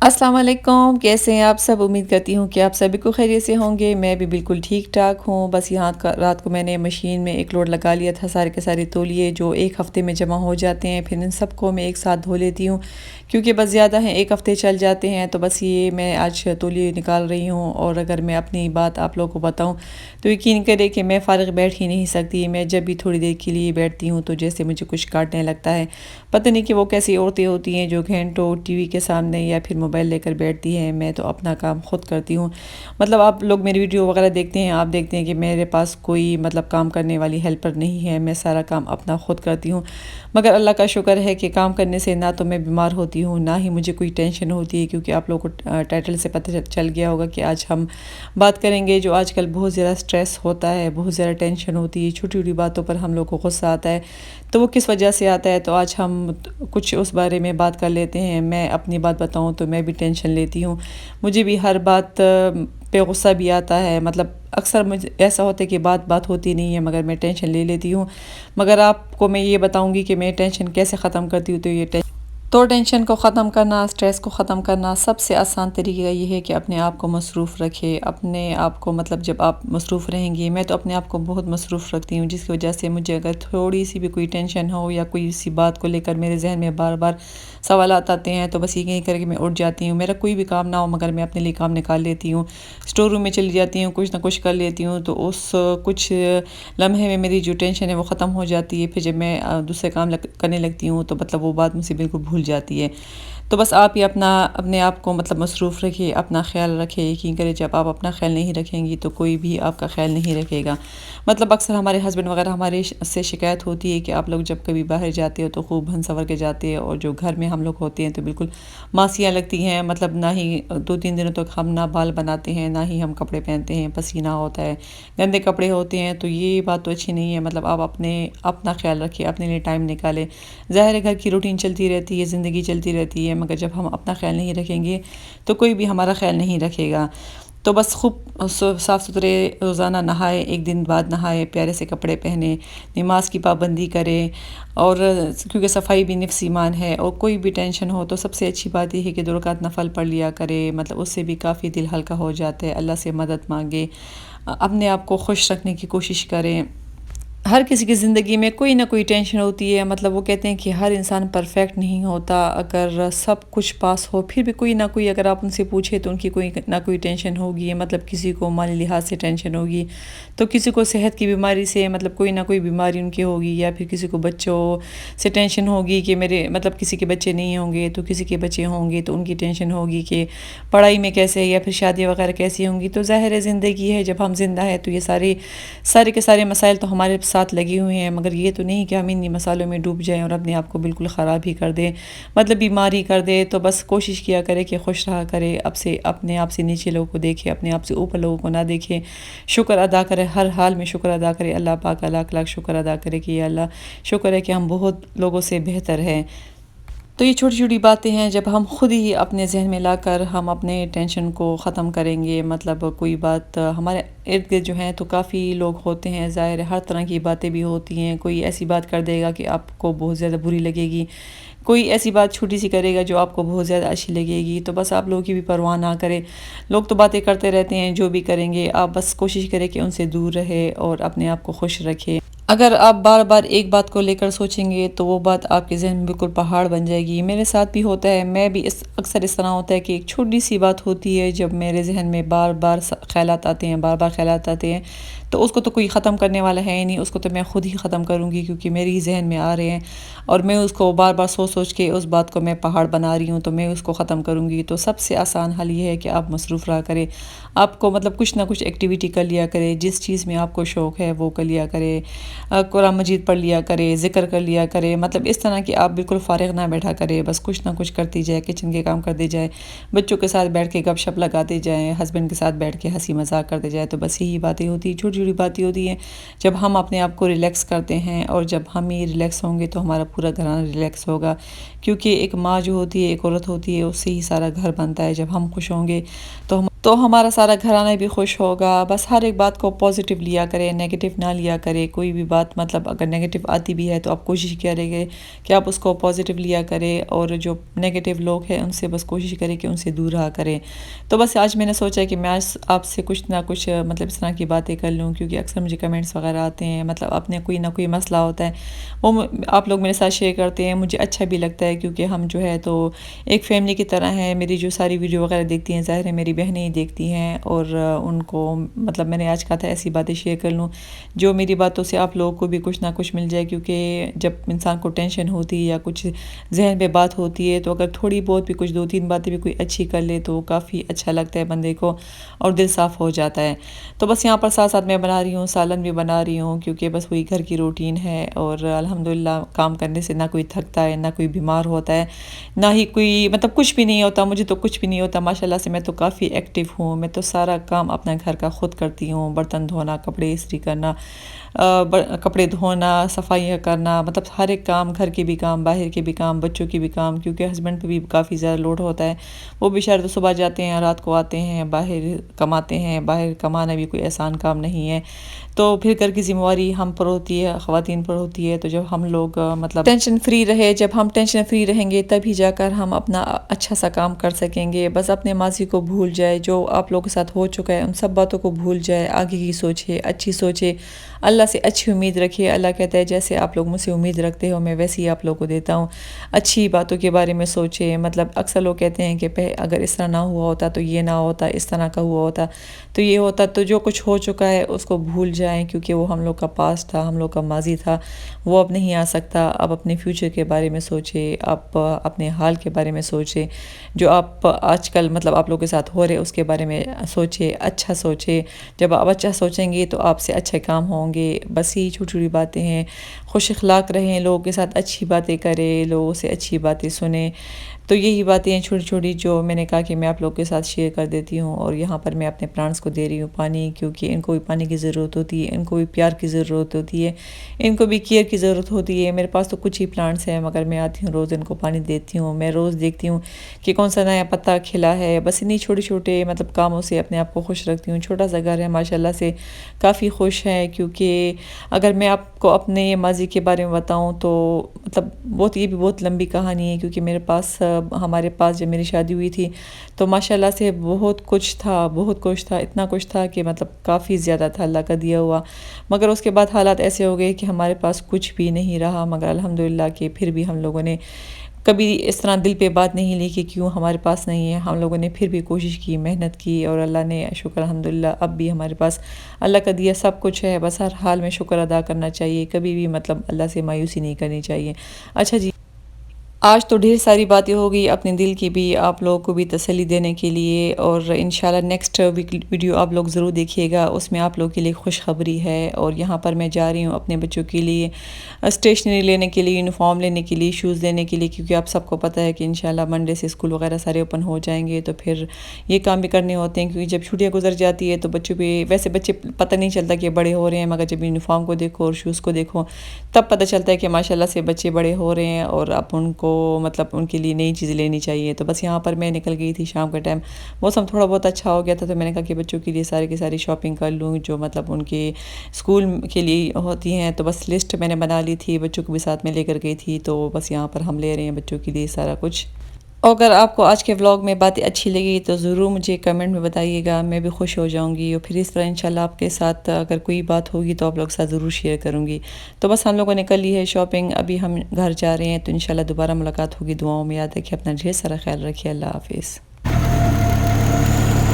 السلام علیکم، کیسے ہیں آپ سب؟ امید کرتی ہوں کہ آپ سبھی کو خیریت سے ہوں گے۔ میں بھی بالکل ٹھیک ٹھاک ہوں۔ بس یہاں رات کو میں نے مشین میں ایک لوڈ لگا لیا تھا، سارے کے سارے تولیے جو ایک ہفتے میں جمع ہو جاتے ہیں، پھر ان سب کو میں ایک ساتھ دھو لیتی ہوں کیونکہ بس زیادہ ہیں، ایک ہفتے چل جاتے ہیں۔ تو بس یہ میں آج تولیے نکال رہی ہوں، اور اگر میں اپنی بات آپ لوگوں کو بتاؤں تو یقین کرے کہ میں فارغ بیٹھ ہی نہیں سکتی۔ میں جب بھی تھوڑی دیر کے لیے بیٹھتی ہوں تو جیسے مجھے کچھ کاٹنے لگتا ہے۔ پتہ نہیں کہ وہ کیسی عورتیں ہوتی ہیں جو گھنٹوں ٹی وی کے سامنے یا پھر موبائل لے کر بیٹھتی ہیں۔ میں تو اپنا کام خود کرتی ہوں۔ مطلب آپ لوگ میری ویڈیو وغیرہ دیکھتے ہیں، آپ دیکھتے ہیں کہ میرے پاس کوئی مطلب کام کرنے والی ہیلپر نہیں ہے، میں سارا کام اپنا خود کرتی ہوں۔ مگر اللہ کا شکر ہے کہ کام کرنے سے نہ تو میں بیمار ہوتی ہوں، نہ ہی مجھے کوئی ٹینشن ہوتی ہے، کیونکہ آپ لوگوں کو ٹائٹل سے پتہ چل گیا ہوگا کہ آج ہم بات کریں گے جو آج کل بہت زیادہ سٹریس ہوتا ہے، بہت زیادہ ٹینشن ہوتی ہے، چھوٹی چھوٹی باتوں پر ہم لوگ کو غصہ آتا ہے، تو وہ کس وجہ سے آتا ہے۔ تو آج ہم کچھ اس بارے میں بات کر لیتے ہیں۔ میں اپنی بات بتاؤں تو میں بھی ٹینشن لیتی ہوں، مجھے بھی ہر بات پہ غصہ بھی آتا ہے۔ مطلب اکثر مجھے ایسا ہوتا ہے کہ بات ہوتی نہیں ہے مگر میں ٹینشن لے لیتی ہوں۔ مگر آپ کو میں یہ بتاؤں گی کہ میں ٹینشن کیسے ختم کرتی ہوں۔ تو ٹینشن کو ختم کرنا، سٹریس کو ختم کرنا، سب سے آسان طریقہ یہ ہے کہ اپنے آپ کو مصروف رکھے، اپنے آپ کو مطلب جب آپ مصروف رہیں گی، میں تو اپنے آپ کو بہت مصروف رکھتی ہوں، جس کی وجہ سے مجھے اگر تھوڑی سی بھی کوئی ٹینشن ہو یا کوئی سی بات کو لے کر میرے ذہن میں بار بار سوالات آتے ہیں تو بس یہ کہیں کر کے میں اٹھ جاتی ہوں۔ میرا کوئی بھی کام نہ ہو مگر میں اپنے لیے کام نکال لیتی ہوں، اسٹور روم میں چلی جاتی ہوں، کچھ نہ کچھ کر لیتی ہوں، تو اس کچھ لمحے میں میری جو ٹینشن ہے وہ ختم ہو جاتی ہے۔ پھر جب میں دوسرے کام کرنے لگتی ہوں تو مطلب وہ بات مجھ سے بالکل بھول جاتی ہے۔ تو بس آپ ہی اپنے آپ کو مطلب مصروف رکھیے، اپنا خیال رکھے، یقین کرے جب آپ اپنا خیال نہیں رکھیں گی تو کوئی بھی آپ کا خیال نہیں رکھے گا۔ مطلب اکثر ہمارے ہسبینڈ وغیرہ ہمارے سے شکایت ہوتی ہے کہ آپ لوگ جب کبھی باہر جاتے ہو تو خوب بھن سنور کے جاتے ہیں، اور جو گھر میں ہم لوگ ہوتے ہیں تو بالکل ماسیاں لگتی ہیں۔ مطلب نہ ہی 2-3 دنوں تک ہم نہ بال بناتے ہیں، نہ ہی ہم کپڑے پہنتے ہیں، پسینہ ہوتا ہے، گندے کپڑے ہوتے ہیں، تو یہ بات تو اچھی نہیں ہے۔ مطلب آپ اپنا خیال رکھیے، اپنے لیے ٹائم نکالیں۔ ظاہر ہے گھر کی روٹین چلتی رہتی ہے، زندگی چلتی رہتی ہے، مگر جب ہم اپنا خیال نہیں رکھیں گے تو کوئی بھی ہمارا خیال نہیں رکھے گا۔ تو بس خوب صاف ستھرے روزانہ نہائے، ایک دن بعد نہائے، پیارے سے کپڑے پہنے، نماز کی پابندی کرے، اور کیونکہ صفائی بھی نفس ایمان ہے۔ اور کوئی بھی ٹینشن ہو تو سب سے اچھی بات یہ ہے کہ 2 رکعت نفل پڑھ لیا کرے، مطلب اس سے بھی کافی دل ہلکا ہو جاتا ہے۔ اللہ سے مدد مانگے، اپنے آپ کو خوش رکھنے کی کوشش کریں۔ ہر کسی کی زندگی میں کوئی نہ کوئی ٹینشن ہوتی ہے۔ مطلب وہ کہتے ہیں کہ ہر انسان پرفیکٹ نہیں ہوتا، اگر سب کچھ پاس ہو پھر بھی کوئی نہ کوئی، اگر آپ ان سے پوچھیں تو ان کی کوئی نہ کوئی ٹینشن ہوگی۔ مطلب کسی کو مالی لحاظ سے ٹینشن ہوگی، تو کسی کو صحت کی بیماری سے، مطلب کوئی نہ کوئی بیماری ان کی ہوگی، یا پھر کسی کو بچوں سے ٹینشن ہوگی کہ میرے مطلب کسی کے بچے نہیں ہوں گے، تو کسی کے بچے ہوں گے تو ان کی ٹینشن ہوگی کہ پڑھائی میں کیسے، یا پھر شادی وغیرہ کیسی ہوں گی۔ تو ظاہر ہے زندگی ہے، جب ہم زندہ ہے تو یہ سارے کے سارے مسائل تو ہمارے ساتھ لگے ہوئے ہیں، مگر یہ تو نہیں کہ ہم انہی مسائلوں میں ڈوب جائیں اور اپنے آپ کو بالکل خراب ہی کر دیں، مطلب بیماری کر دے۔ تو بس کوشش کیا کرے کہ خوش رہا کرے، اپنے آپ سے نیچے لوگوں کو دیکھے، اپنے آپ سے اوپر لوگوں کو نہ دیکھے، شکر ادا کرے، ہر حال میں شکر ادا کرے، اللہ پاک کا لاکھ لاکھ شکر ادا کرے کہ یا اللہ شکر ہے کہ ہم بہت لوگوں سے بہتر ہیں۔ تو یہ چھوٹی چھوٹی باتیں ہیں، جب ہم خود ہی اپنے ذہن میں لا کر ہم اپنے ٹینشن کو ختم کریں گے۔ مطلب کوئی بات ہمارے ارد گرد جو ہیں تو کافی لوگ ہوتے ہیں، ظاہر ہے ہر طرح کی باتیں بھی ہوتی ہیں، کوئی ایسی بات کر دے گا کہ آپ کو بہت زیادہ بری لگے گی، کوئی ایسی بات چھوٹی سی کرے گا جو آپ کو بہت زیادہ اچھی لگے گی۔ تو بس آپ لوگوں کی بھی پرواہ نہ کریں، لوگ تو باتیں کرتے رہتے ہیں، جو بھی کریں گے آپ بس کوشش کریں کہ ان سے دور رہے اور اپنے آپ کو خوش رکھے۔ اگر آپ بار بار ایک بات کو لے کر سوچیں گے تو وہ بات آپ کے ذہن میں بالکل پہاڑ بن جائے گی۔ میرے ساتھ بھی ہوتا ہے، میں بھی اکثر اس طرح ہوتا ہے کہ ایک چھوٹی سی بات ہوتی ہے، جب میرے ذہن میں بار بار خیالات آتے ہیں تو اس کو تو کوئی ختم کرنے والا ہے ہی نہیں، اس کو تو میں خود ہی ختم کروں گی، کیونکہ میرے ہی ذہن میں آ رہے ہیں، اور میں اس کو بار بار سوچ کے اس بات کو میں پہاڑ بنا رہی ہوں، تو میں اس کو ختم کروں گی۔ تو سب سے آسان حل یہ ہے کہ آپ مصروف رہا کریں، آپ کو مطلب کچھ نہ کچھ ایکٹیویٹی کر لیا کرے، جس چیز میں آپ کو شوق ہے وہ کر لیا کرے، قرآن مجید پڑھ لیا کرے، ذکر کر لیا کرے، مطلب اس طرح کہ آپ بالکل فارغ نہ بیٹھا کرے، بس کچھ نہ کچھ کرتی جائے، کچن کے کام کرتے جائے، بچوں کے ساتھ بیٹھ کے گپ شپ لگاتے جائیں، ہسبینڈ کے ساتھ بیٹھ کے ہنسی مذاق کرتے جائے۔ تو بس یہی باتیں ہوتی ہیں، چھوٹی چھوٹی باتیں ہوتی ہیں، جب ہم اپنے آپ کو ریلیکس کرتے ہیں، اور جب ہم ہی ریلیکس ہوں گے تو ہمارا پورا گھرانہ ریلیکس ہوگا، کیونکہ ایک ماں جو ہوتی ہے، ایک عورت ہوتی ہے، اس سے ہی سارا گھر بنتا ہے۔ جب ہم خوش ہوں گے تو تو ہمارا سارا گھرانہ بھی خوش ہوگا۔ بس ہر ایک بات کو پازیٹیو لیا کرے، نیگیٹو نہ لیا کرے۔ کوئی بھی بات مطلب اگر نیگیٹو آتی بھی ہے تو آپ کوشش کریں گے کہ آپ اس کو پازیٹیو لیا کرے، اور جو نیگیٹو لوگ ہیں ان سے بس کوشش کریں کہ ان سے دور رہا کریں۔ تو بس آج میں نے سوچا کہ میں آپ سے کچھ نہ کچھ مطلب اس طرح کی باتیں کر لوں، کیونکہ اکثر مجھے کمنٹس وغیرہ آتے ہیں، مطلب اپنے کوئی نہ کوئی مسئلہ ہوتا ہے، وہ آپ لوگ میرے ساتھ شیئر کرتے ہیں، مجھے اچھا بھی لگتا ہے، کیونکہ ہم جو ہے تو ایک فیملی کی طرح ہیں۔ میری جو ساری ویڈیو وغیرہ دیکھتی ہیں ظاہر ہے میری بہنیں ہی دیکھتی ہیں، اور ان کو مطلب میں نے آج کہا تھا ایسی باتیں شیئر کر لوں جو میری باتوں سے آپ لوگوں کو بھی کچھ نہ کچھ مل جائے، کیونکہ جب انسان کو ٹینشن ہوتی ہے یا کچھ ذہن پہ بات ہوتی ہے تو اگر تھوڑی بہت بھی کچھ 2-3 باتیں بھی کوئی اچھی کر لے تو کافی اچھا لگتا ہے بندے کو، اور دل صاف ہو جاتا ہے۔ تو بس یہاں پر ساتھ ساتھ میں بنا رہی ہوں، سالن بھی بنا رہی ہوں، کیونکہ بس وہی گھر کی روٹین ہے، اور الحمدللہ کام کرنے سے نہ کوئی تھکتا ہے، نہ کوئی بیمار ہوتا ہے، نہ ہی کوئی مطلب کچھ بھی نہیں ہوتا، مجھے تو کچھ بھی نہیں ہوتا ماشاءاللہ سے۔ میں تو کافی ایکٹیو ہوں، میں تو سارا کام اپنا گھر کا خود کرتی ہوں، برتن دھونا، کپڑے استری کرنا، کپڑے دھونا، صفائیاں کرنا، مطلب ہر ایک کام، گھر کے بھی کام، باہر کے بھی کام، بچوں کے بھی کام، کیونکہ ہسبینڈ پہ بھی کافی زیادہ لوڈ ہوتا ہے، وہ بھی شاید صبح جاتے ہیں رات کو آتے ہیں، باہر کماتے ہیں، باہر کمانا بھی کوئی آسان کام نہیں ہے، تو پھر گھر کی ذمہ داری ہم پر ہوتی ہے، خواتین پر ہوتی ہے۔ تو جب ہم لوگ مطلب ٹینشن فری رہے، جب ہم ٹینشن فری رہیں گے تبھی جا کر ہم اپنا اچھا سا کام کر سکیں گے۔ بس اپنے ماضی کو بھول جائے، جو آپ لوگوں کے ساتھ ہو چکا ہے ان سب باتوں کو بھول جائے، آگے کی سوچے، اچھی سوچے، اللہ سے اچھی امید رکھے۔ اللہ کہتا ہے جیسے آپ لوگ مجھ سے امید رکھتے ہو میں ویسے ہی آپ لوگوں کو دیتا ہوں۔ اچھی باتوں کے بارے میں سوچے، مطلب اکثر لوگ کہتے ہیں کہ اگر اس طرح نہ ہوا ہوتا تو یہ نہ ہوتا، اس طرح کا ہوا ہوتا تو یہ ہوتا، تو جو کچھ ہو چکا ہے اس کو بھول جائیں، کیونکہ وہ ہم لوگ کا پاسٹ تھا، ہم لوگ کا ماضی تھا، وہ اب نہیں آ سکتا۔ اب اپنے فیوچر کے بارے میں سوچے، آپ اپنے حال کے بارے میں سوچے، جو آپ آج کل مطلب آپ لوگوں کے ساتھ ہو رہے اس کے بارے میں سوچے، اچھا سوچے۔ جب آپ اچھا سوچیں گے تو آپ سے اچھے کام ہوں گے۔ بس یہ چھوٹی چھوٹی باتیں ہیں، خوش اخلاق رہیں، لوگوں کے ساتھ اچھی باتیں کریں، لوگوں سے اچھی باتیں سنیں۔ تو یہی باتیں ہیں چھوٹی چھوٹی جو میں نے کہا کہ میں آپ لوگوں کے ساتھ شیئر کر دیتی ہوں، اور یہاں پر میں اپنے پلانٹس کو دے رہی ہوں پانی، کیونکہ ان کو بھی پانی کی ضرورت ہوتی ہے، ان کو بھی پیار کی ضرورت ہوتی ہے، ان کو بھی کیئر کی ضرورت ہوتی ہے۔ میرے پاس تو کچھ ہی پلانٹس ہیں، مگر میں آتی ہوں روز ان کو پانی دیتی ہوں، میں روز دیکھتی ہوں کہ کون سا نیا پتا کھلا ہے۔ بس انہی چھوٹے چھوٹے مطلب کاموں سے اپنے آپ کو خوش رکھتی ہوں۔ چھوٹا سا گھر ہے ماشاءاللہ سے، کافی خوش ہے، کیونکہ اگر میں آپ کو اپنے ماضی کے بارے میں بتاؤں تو مطلب یہ بھی بہت لمبی کہانی ہے، کیونکہ ہمارے پاس جب میری شادی ہوئی تھی تو ماشاءاللہ سے بہت کچھ تھا، بہت کچھ تھا، اتنا کچھ تھا کہ مطلب کافی زیادہ تھا اللہ کا دیا ہوا، مگر اس کے بعد حالات ایسے ہو گئے کہ ہمارے پاس کچھ بھی نہیں رہا، مگر الحمدللہ کہ پھر بھی ہم لوگوں نے کبھی اس طرح دل پہ بات نہیں لی کہ کیوں ہمارے پاس نہیں ہے، ہم لوگوں نے پھر بھی کوشش کی، محنت کی، اور اللہ نے شکر الحمدللہ اب بھی ہمارے پاس اللہ کا دیا سب کچھ ہے۔ بس ہر حال میں شکر ادا کرنا چاہیے، کبھی بھی مطلب اللہ سے مایوسی نہیں کرنی چاہیے۔ اچھا جی، آج تو ڈھیر ساری باتیں ہو گئی، اپنے دل کی بھی، آپ لوگوں کو بھی تسلی دینے کے لیے، اور انشاءاللہ نیکسٹ ویڈیو آپ لوگ ضرور دیکھیے گا، اس میں آپ لوگوں کے لیے خوشخبری ہے۔ اور یہاں پر میں جا رہی ہوں اپنے بچوں کے لیے اسٹیشنری لینے کے لیے، یونیفارم لینے کے لیے، شوز لینے کے لیے، کیونکہ آپ سب کو پتہ ہے کہ انشاءاللہ منڈے سے اسکول وغیرہ سارے اوپن ہو جائیں گے، تو پھر یہ کام بھی کرنے ہوتے ہیں، کیونکہ جب چھٹیاں گزر جاتی ہے تو بچوں پہ ویسے بچے پتہ نہیں چلتا کہ بڑے ہو رہے ہیں، مگر جب یونیفارم کو دیکھو اور شوز کو دیکھو تب پتہ چلتا ہے کہ ماشاءاللہ سے بچے بڑے ہو رہے ہیں، اور اب ان کو مطلب ان کے لیے نئی چیزیں لینی چاہیے۔ تو بس یہاں پر میں نکل گئی تھی شام کا ٹائم، موسم تھوڑا بہت اچھا ہو گیا تھا، تو میں نے کہا کہ بچوں کے لیے سارے کی ساری شاپنگ کر لوں جو مطلب ان کے اسکول کے لیے ہوتی ہیں، تو بس لسٹ میں نے بنا لی تھی، بچوں کو بھی ساتھ میں لے کر گئی تھی، تو بس یہاں پر ہم لے رہے ہیں بچوں کے لیے سارا کچھ۔ اگر آپ کو آج کے ولاگ میں باتیں اچھی لگی تو ضرور مجھے کمنٹ میں بتائیے گا، میں بھی خوش ہو جاؤں گی، اور پھر اس طرح انشاءاللہ آپ کے ساتھ اگر کوئی بات ہوگی تو آپ لوگ ساتھ ضرور شیئر کروں گی۔ تو بس ہم لوگوں نے کر لی ہے شاپنگ، ابھی ہم گھر جا رہے ہیں، تو انشاءاللہ دوبارہ ملاقات ہوگی، دعاؤں میں یاد رکھیے، اپنا ڈھیر سارا خیال رکھیے، اللہ حافظ۔